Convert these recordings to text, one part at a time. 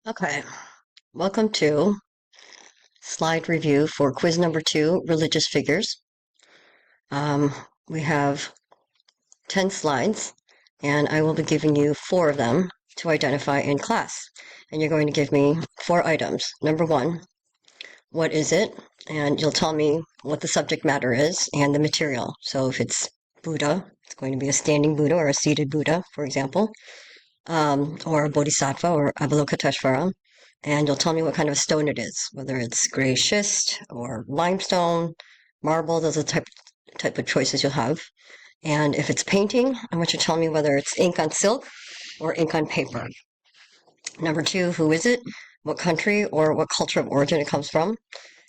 Okay, welcome to slide review for quiz number 2, religious figures. Um, we have 10 slides, and I will be giving you 4 of them to identify in class. And you're going to give me 4 items. Number 1, what is it? And you'll tell me what the subject matter is and the material. So if it's Buddha, it's going to be a standing Buddha or a seated Buddha, for example, or a Bodhisattva or Avalokiteshvara. And you'll tell me what kind of stone it is, whether it's gray schist or limestone, marble. Those are the type of choices you'll have. And if it's painting, I want you to tell me whether it's ink on silk or ink on paper. Number 2, who is it? What country or what culture of origin it comes from?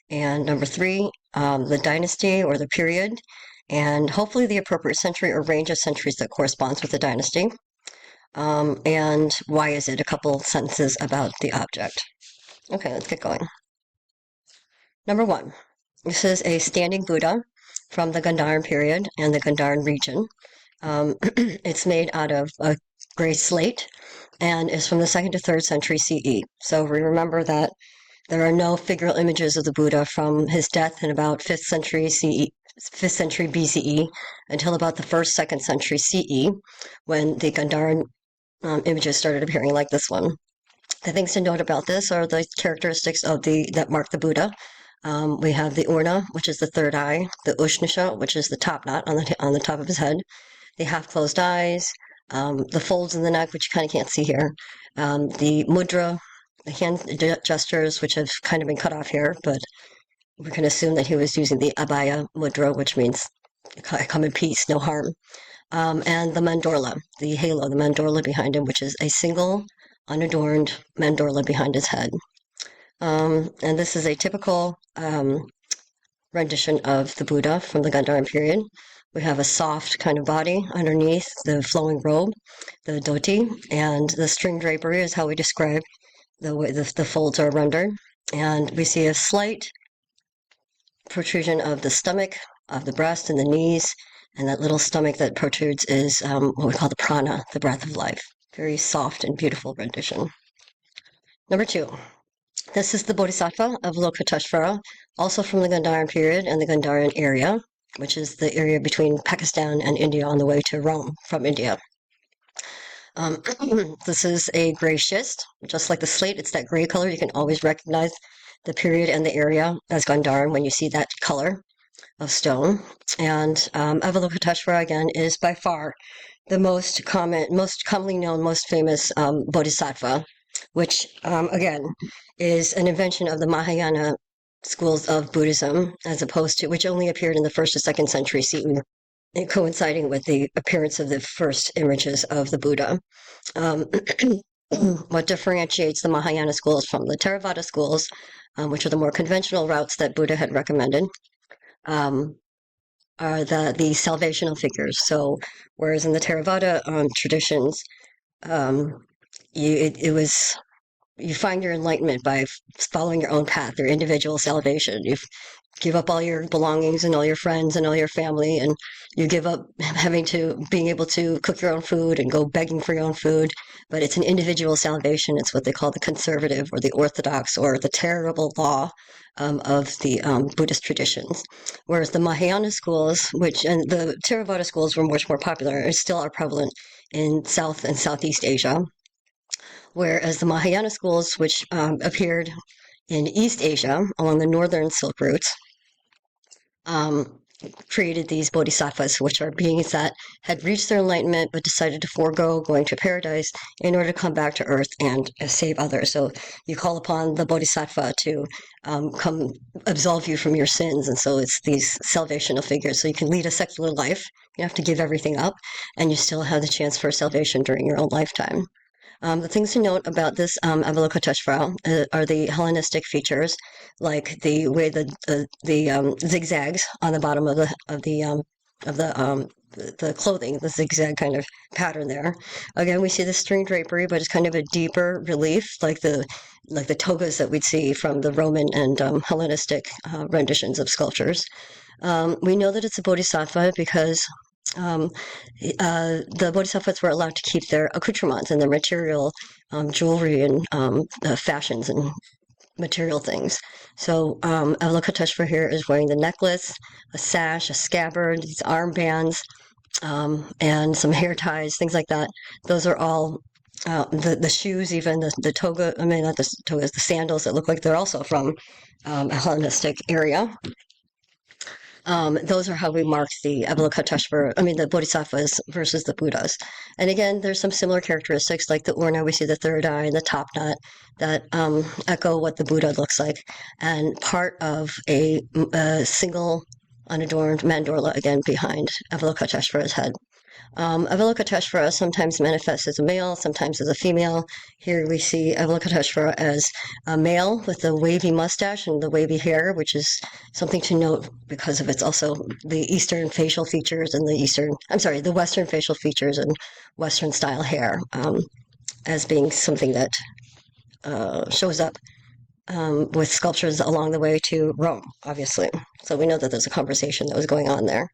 And number 3, the dynasty or the period, and hopefully the appropriate century or range of centuries that corresponds with the dynasty. And why is it? A couple sentences about the object. Okay, let's get going. Number 1, this is a standing Buddha from the Gandharan period and the Gandharan region. It's made out of a gray slate and is from the 2nd to 3rd century CE. So we remember that there are no figural images of the Buddha from his death in about 5th century CE, 5th century BCE until about the 1st, 2nd century CE, when the Gandharan images started appearing like this one. The things to note about this are the characteristics of that mark the Buddha. We have the Urna, which is the third eye, the Ushnisha, which is the top knot on the top of his head, the half-closed eyes, the folds in the neck, which you kind of can't see here, the mudra, the hand gestures, which have kind of been cut off here, but we can assume that he was using the Abhaya mudra, which means come in peace, no harm. And the mandorla, the halo, the mandorla behind him, which is a single, unadorned mandorla behind his head. And this is a typical rendition of the Buddha from the Gandharan period. We have a soft kind of body underneath the flowing robe, the dhoti, and the string drapery is how we describe the way the folds are rendered. And we see a slight protrusion of the stomach, of the breast, and the knees, and that little stomach that protrudes is what we call the prana, the breath of life. Very soft and beautiful rendition. Number 2. This is the Bodhisattva of Avalokiteshvara, also from the Gandharan period and the Gandharan area, which is the area between Pakistan and India on the way to Rome from India. This is a gray schist, just like the slate. It's that gray color. You can always recognize the period and the area as Gandharan when you see that color of stone. And Avalokiteshvara, again, is by far the most commonly known, most famous Bodhisattva, which, again, is an invention of the Mahayana schools of Buddhism, as opposed to, which only appeared in the 1st or 2nd century CE, coinciding with the appearance of the first images of the Buddha. What differentiates the Mahayana schools from the Theravada schools, which are the more conventional routes that Buddha had recommended, are the salvational figures. So, whereas in the Theravada traditions, you find your enlightenment by following your own path, your individual salvation. You give up all your belongings and all your friends and all your family, and you give up being able to cook your own food and go begging for your own food. But it's an individual salvation. It's what they call the conservative or the orthodox or the terrible law of the Buddhist traditions. Whereas the Mahayana schools, and the Theravada schools were much more popular and still are prevalent in South and Southeast Asia. Whereas the Mahayana schools, which appeared in East Asia along the northern Silk routes, created these bodhisattvas, which are beings that had reached their enlightenment but decided to forego going to paradise in order to come back to earth and save others. So you call upon the bodhisattva to come absolve you from your sins, and so it's these salvational figures. So you can lead a secular life, you have to give everything up, and you still have the chance for salvation during your own lifetime. The things to note about this Avalokiteshvara are the Hellenistic features, like the way the zigzags on the bottom of the clothing, the zigzag kind of pattern there. Again, we see the string drapery, but it's kind of a deeper relief, like the togas that we'd see from the Roman and Hellenistic renditions of sculptures. We know that it's a bodhisattva because the bodhisattvas were allowed to keep their accoutrements and their material jewelry and fashions and material things. So Avalokiteshvara here is wearing the necklace, a sash, a scabbard, these armbands, and some hair ties, things like that. Those are all the shoes, even the toga. I mean, not the togas, the sandals that look like they're also from a Hellenistic area. Those are how we mark the Avalokiteshvara, the Bodhisattvas versus the Buddhas. And again, there's some similar characteristics, like the Urna, we see the third eye and the top knot that echo what the Buddha looks like. And part of a single unadorned mandorla, again, behind Avalokiteshvara's head. Avalokiteshvara sometimes manifests as a male, sometimes as a female. Here we see Avalokiteshvara as a male with the wavy mustache and the wavy hair, which is something to note because of its also the Eastern facial features and the Western facial features and Western style hair as being something that shows up with sculptures along the way to Rome, obviously. So we know that there's a conversation that was going on there.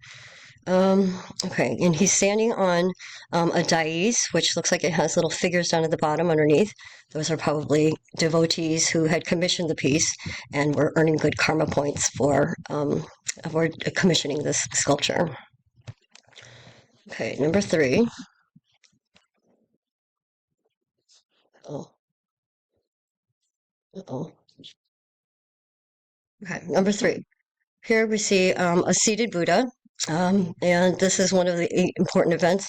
Okay, and he's standing on a dais, which looks like it has little figures down at the bottom underneath. Those are probably devotees who had commissioned the piece and were earning good karma points for commissioning this sculpture. Okay, number 3. Oh. Uh-oh. Okay, number 3. Here we see a seated Buddha. And this is one of the 8 important events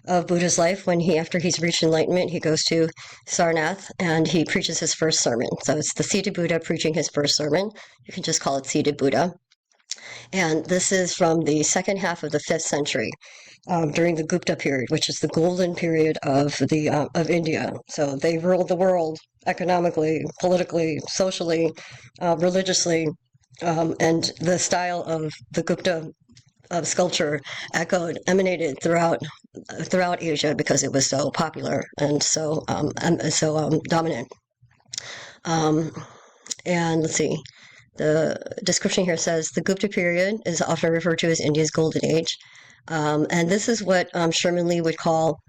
of Buddha's life. After he's reached enlightenment, he goes to Sarnath and he preaches his first sermon. So it's the seated Buddha preaching his first sermon. You can just call it seated Buddha. And this is from the second half of the 5th century, during the Gupta period, which is the golden period of India. So they ruled the world economically, politically, socially, religiously, and the style of the Gupta sculpture emanated throughout Asia because it was so popular and so dominant. And let's see, the description here says the Gupta period is often referred to as India's golden age, and this is what Sherman Lee would call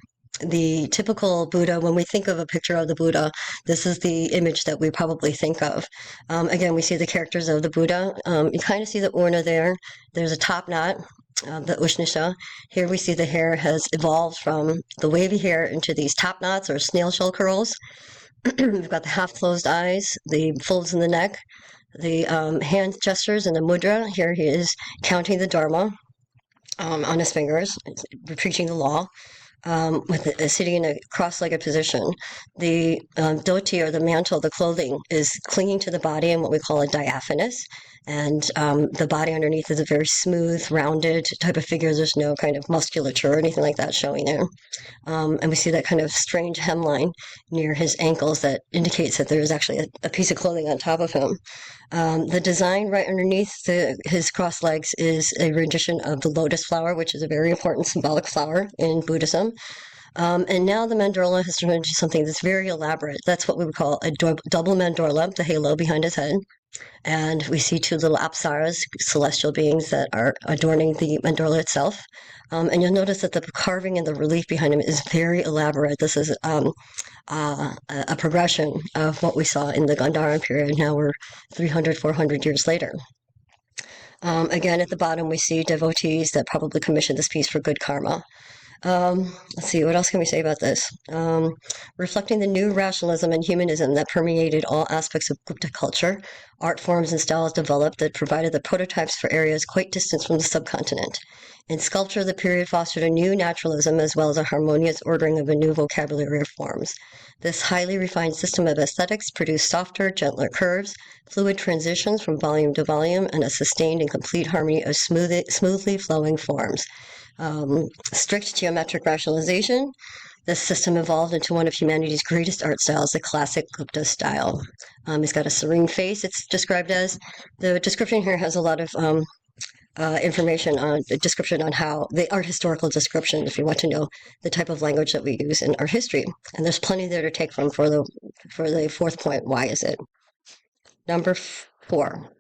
the typical Buddha. When we think of a picture of the Buddha, this is the image that we probably think of. Again, we see the characters of the Buddha. You kind of see the Urna there. There's a top knot, the Ushnisha. Here we see the hair has evolved from the wavy hair into these top knots or snail shell curls. We've got the half-closed eyes, the folds in the neck, the hand gestures and the mudra. Here he is counting the Dharma on his fingers, preaching the law. Sitting in a cross-legged position. The dhoti or the mantle, the clothing, is clinging to the body in what we call a diaphanous, and the body underneath is a very smooth, rounded type of figure. There's no kind of musculature or anything like that showing there. And we see that kind of strange hemline near his ankles that indicates that there is actually a piece of clothing on top of him. The design right underneath his crossed legs is a rendition of the lotus flower, which is a very important symbolic flower in Buddhism. And now the mandorla has turned into something that's very elaborate. That's what we would call a double mandorla, the halo behind his head. And we see 2 little apsaras, celestial beings that are adorning the mandorla itself. And you'll notice that the carving and the relief behind him is very elaborate. This is a progression of what we saw in the Gandharan period. Now we're 300, 400 years later. Again, at the bottom, we see devotees that probably commissioned this piece for good karma. Let's see, what else can we say about this? Reflecting the new rationalism and humanism that permeated all aspects of Gupta culture, art forms and styles developed that provided the prototypes for areas quite distant from the subcontinent. In sculpture, the period fostered a new naturalism as well as a harmonious ordering of a new vocabulary of forms. This highly refined system of aesthetics produced softer, gentler curves, fluid transitions from volume to volume, and a sustained and complete harmony of smoothly flowing forms. Strict geometric rationalization. This system evolved into one of humanity's greatest art styles, the classic Gupta style. He's got a serene face, it's described as. The description here has a lot of information on the description on how the art historical description, if you want to know the type of language that we use in art history. And there's plenty there to take from for the 4th point. Why is it? Number 4.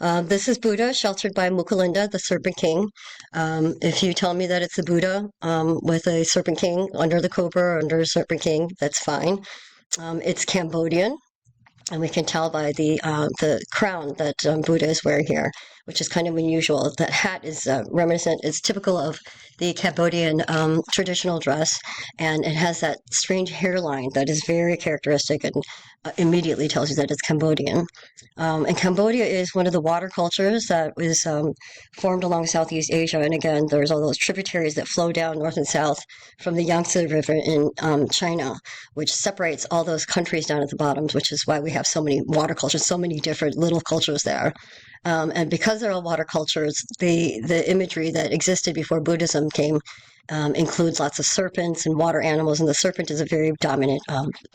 This is Buddha sheltered by Mukulinda, the Serpent King. If you tell me that it's a Buddha with a Serpent King under the cobra or under a Serpent King, that's fine. It's Cambodian, and we can tell by the crown that Buddha is wearing here, which is kind of unusual. That hat is reminiscent, it's typical of the Cambodian traditional dress, and it has that strange hairline that is very characteristic and immediately tells you that it's Cambodian. And Cambodia is one of the water cultures that is formed along Southeast Asia. And again, there's all those tributaries that flow down north and south from the Yangtze River in China, which separates all those countries down at the bottoms, which is why we have so many water cultures, so many different little cultures there. And because they're all water cultures, the imagery that existed before Buddhism came includes lots of serpents and water animals, and the serpent is a very dominant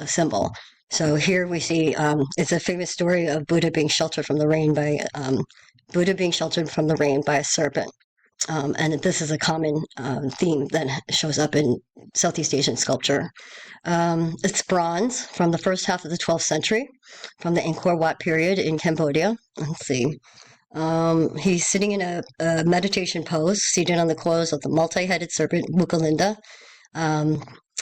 symbol. So here we see it's a famous story of Buddha being sheltered from the rain by a serpent. And this is a common theme that shows up in Southeast Asian sculpture. It's bronze from the first half of the 12th century, from the Angkor Wat period in Cambodia. Let's see. He's sitting in a meditation pose, seated on the coils of the multi-headed serpent Mukulinda.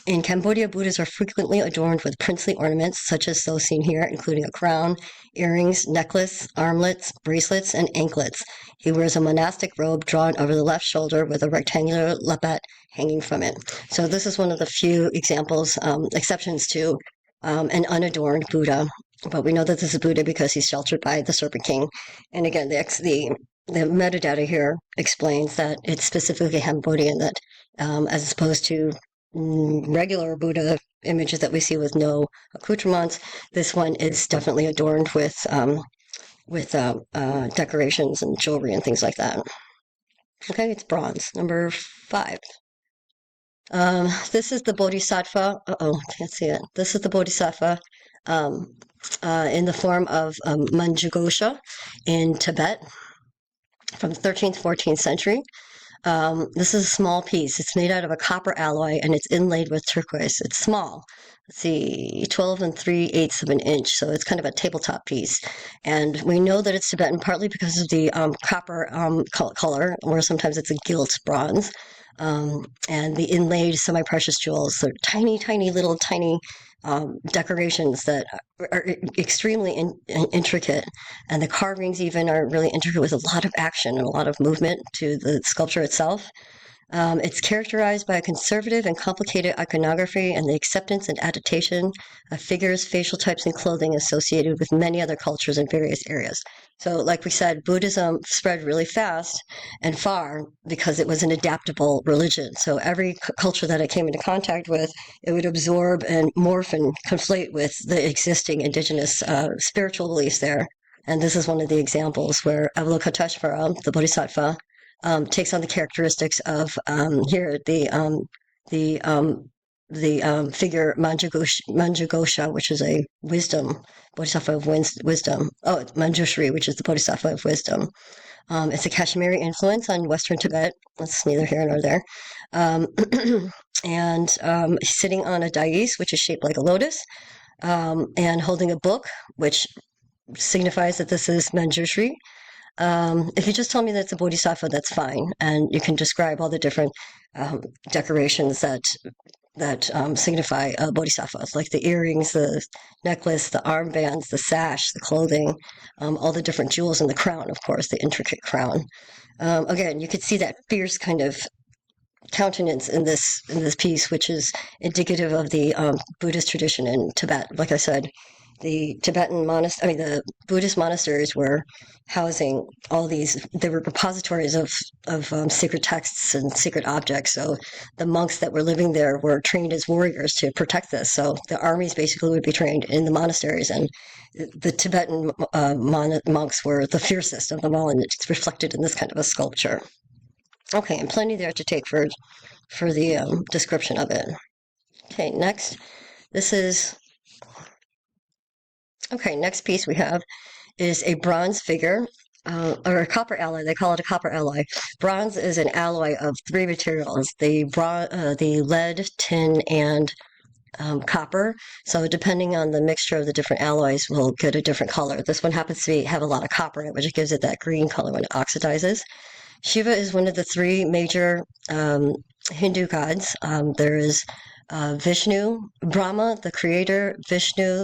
In Cambodia, Buddhas are frequently adorned with princely ornaments, such as those seen here, including a crown, earrings, necklace, armlets, bracelets, and anklets. He wears a monastic robe drawn over the left shoulder with a rectangular lappet hanging from it. So this is one of the few examples, exceptions to an unadorned Buddha. But we know that this is Buddha because he's sheltered by the Serpent King. And again, the metadata here explains that it's specifically Cambodian, that as opposed to regular Buddha images that we see with no accoutrements, this one is definitely adorned with decorations and jewelry and things like that. Okay, it's bronze. Number 5. This is the Bodhisattva. Can't see it. This is the Bodhisattva in the form of Manjughosha in Tibet from the 13th, 14th century. This is a small piece. It's made out of a copper alloy and it's inlaid with turquoise. It's small. Let's see, 12 3/8 of an inch. So it's kind of a tabletop piece. And we know that it's Tibetan partly because of the copper color, or sometimes it's a gilt bronze. And the inlaid semi-precious jewels. They're tiny, tiny, little tiny decorations that are extremely intricate, and the carvings even are really intricate with a lot of action and a lot of movement to the sculpture itself. It's characterized by a conservative and complicated iconography and the acceptance and adaptation of figures, facial types, and clothing associated with many other cultures in various areas. So, like we said, Buddhism spread really fast and far because it was an adaptable religion. So every culture that it came into contact with, it would absorb and morph and conflate with the existing indigenous spiritual beliefs there. And this is one of the examples where Avalokiteshvara, the Bodhisattva, takes on the characteristics of here the figure Manjughosha, which is a wisdom bodhisattva of wisdom. Oh, Manjushri, which is the bodhisattva of wisdom. It's a Kashmiri influence on Western Tibet. That's neither here nor there. And sitting on a dais, which is shaped like a lotus, and holding a book, which signifies that this is Manjushri. If you just tell me that it's a bodhisattva, that's fine, and you can describe all the different decorations that signify bodhisattvas, like the earrings, the necklace, the armbands, the sash, the clothing, all the different jewels, and the crown, of course, the intricate crown. Again, you could see that fierce kind of countenance in this piece, which is indicative of the Buddhist tradition in Tibet. Like I said, the the Buddhist monasteries were housing all these. They were repositories of sacred texts and sacred objects. So the monks that were living there were trained as warriors to protect this. So the armies basically would be trained in the monasteries, and the Tibetan monks were the fiercest of them all, and it's reflected in this kind of a sculpture. Okay, and plenty there to take for the description of it. Okay, next, next piece we have is a bronze figure, or a copper alloy. They call it a copper alloy. Bronze is an alloy of 3 materials: the lead, tin, and copper. So depending on the mixture of the different alloys, we'll get a different color. This one happens to have a lot of copper in it, which gives it that green color when it oxidizes. Shiva is one of the three major Hindu gods. There is Vishnu, Brahma, the creator, Vishnu,